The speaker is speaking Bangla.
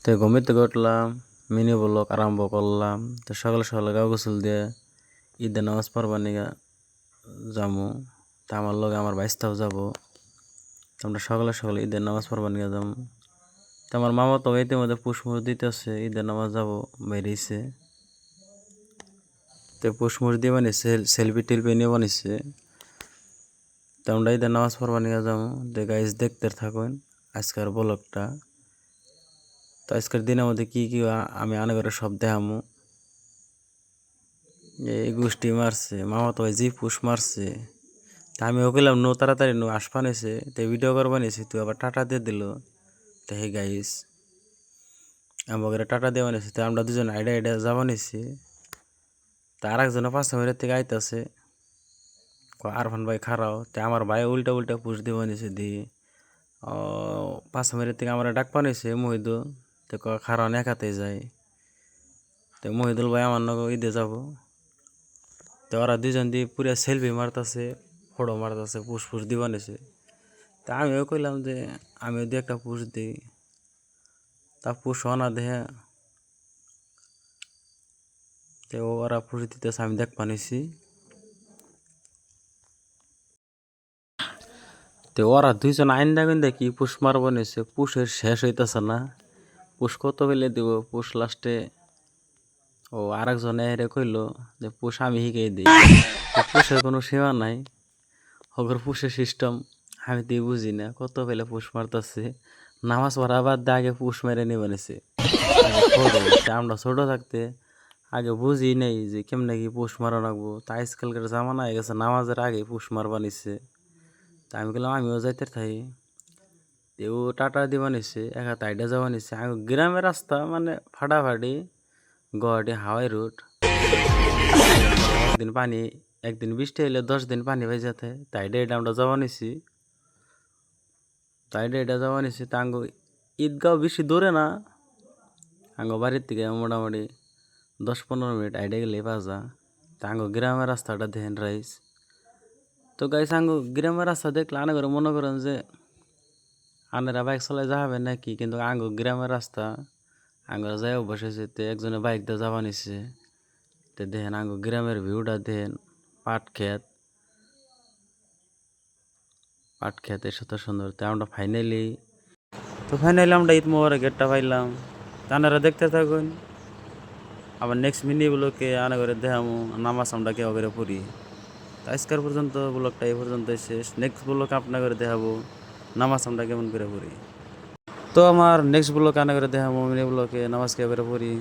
তো ঘুমের থেকে উঠলাম, মিনি ব্লগ আরম্ভ করলাম। তো সকালে সকালে গা গোসল দিয়ে ঈদের নামাজ পড়বার নিগা যামু। তা আমার লগে আমার বাইস্তাও যাবো। তো আমরা সকালে সকালে ঈদের নামাজ পড়বার নিগা যাবো। তো আমার মামা তো ইতিমধ্যে পুষমুড় দিতেছে, ঈদের নামাজ যাবো বেরিয়েছে। তো পুষমুড় দিয়ে বানিয়েছে, সেলফি টেলফি নিয়ে বানিয়েছে। তো আমরা ঈদের নামাজ পড়বার নিগা যাবো। তো গাইজ দেখতে থাকুন আজকের ব্লগটা। তো আজকের দিনের মধ্যে কি কি আমি আনে করে সব দেখামু। এই গোষ্ঠী মারছে, মামা তো জি পুষ মারছে। তা আমি ওকেলাম নো তাড়াতাড়ি নো আসপা নিছে, তো ভিডিও করবা নিছি, তুই আবার টাটা দিয়ে দিল। তো হে গাইস আমাকে টাটা দেওয়া নিছি। তো আমরা দুজন আইডা আইডা যাবা নিছি। তা আর একজনে 5 মিনিট থেকে আইতাছে, আরফান ভাই খারাও। তো আমার ভাই উল্টা উল্টা পুষ দেওয়া নিছে দি 5 মিনিট থেকে আমরা ডাক পানিছে মহিদুল। তো খারাও একাতে যায়। তো মহিদুল ভাই আমার নগর ঈদে যাবো। তো ওরা দুজন দিয়ে পুরা সেলফি মারতাছে, ফটো মারতাছে, পুষ পুষ দিবা নিছে। তা আমিও কইলাম যে আমিও দিয়ে একটা পুষ দিই। তা পুষ না দেহে, তো ওরা পুষ দিতেছে, আমি দেখ পানিছি। তো ওরা দুইজন আইন দেখেন দেখি পুষ মারব নিছে, পুষের শেষ হইতেছে না। পুষ কত বেলে দিব, পুষ লাস্টে ও আরেকজনে এরে কইলো যে পুষ আমি শিখাই দিই। তো পুষের কোনো সীমা নাই, হগর পুষের সিস্টেম আমি দিয়ে বুঝি না। কত বেলে পুষ মারতেছে, নামাজ পড়া বাদ দিয়ে আগে পুষ মেরে নিয়ে বানিয়েছে। আগে ফটো আমরা ছোট থাকতে আগে বুঝি নেই যে কেমনে কি পুষ মারা রাখবো। তা আজকালকার জামানা হয়ে গেছে, নামাজের আগে পুষ মারবা নিচ্ছে। তা আমি বললাম আমিও যাইতে থাই। তেও টাটা দিবা নিচ্ছে, একা তাইডা যাওয়া নিচ্ছে। আমি গ্রামের রাস্তা মানে ফাটাফাটি, গুয়াহাটি হাওয়াই রুট। একদিন পানি, একদিন বৃষ্টি হইলে 10 দিন পানি হয়ে যেতে। তাইডা এটা আমরা যাওয়া নিছি, তাইডা এটা যাওয়া নিছি। তা আঙ্গ ঈদগাঁও বেশি দূরে না, আঙ্গ বাড়ির থেকে মোটামুটি 10-15 মিনিট আইডা গেলে বাজা। তা আঙ্গ গ্রামের রাস্তাটা দেখেন রাইস। তো গাইস আঙ্গ গ্রামের রাস্তা দেখলে আনে করে মনে করেন যে আনেরা বাইক চালাই যাবেন নাকি, কিন্তু আঙ্গ গ্রামের রাস্তা আঙ্গরা যাই বসেছে। তো একজনে বাইক দিয়ে যাবা নিছে। তো দেখেন আঙ্গ গ্রামের ভিউটা দেখেন, পাট ক্ষেত, পাট ক্ষেত এত সুন্দর। তো আমরা ফাইনালি আমরা ঈদ মোবারক গেটটা পাইলাম। তা আনারা দেখতে থাকুন। আবার নেক্সট মিনি ব্লকে আনা করে দেখামু নামাজ আমরা কেউ করে পড়ি। তো আজকের পর্যন্ত ব্লগটা এই পর্যন্ত শেষ। নেক্সট ব্লগ আপনার করে দেখাবো নামাজ আমরা কেমন করে পড়ি। তো আমার নেক্সট ব্লগ আনা করে দেখাবো মিনি ব্লকে নামাজ কেউ করে পড়ি।